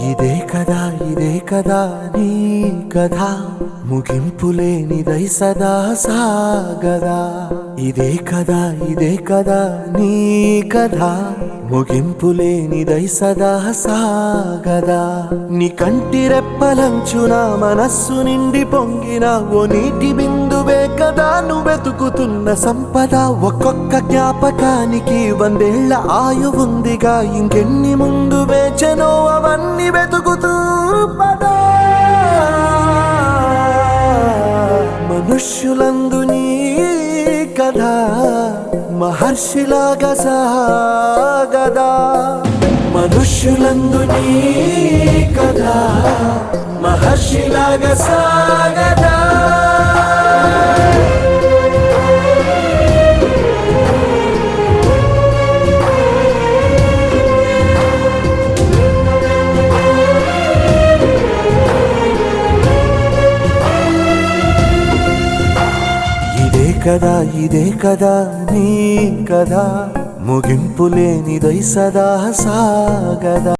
ఇదే కదా నీ కథ ముగింపులేనిదై సదా సాగదా ఇదే కదా నీ కథ ముగింపులేనిదై సదా సాగదా నీ కంటి రెప్పలంచున మనస్సు నిండి పొంగిన ఓ నీటి బిందువే కదా నువ్వు వెతుకుతున్న సంపద ఒక్కొక్క జ్ఞాపకానికి 100 ఏళ్ల ఆయువుందిగా ఇంకెన్ని ముందు వేచనో అవన్నీ వెతుకుతూ పదా మనుష్యులందు నీ కథ మహర్షిలాగా సాగదా మనుష్యులందు నీ కథ మహర్షిలాగా సాగదా ఇదే కదా నీ కథ ముగింపులేనిదై సదా సాగదా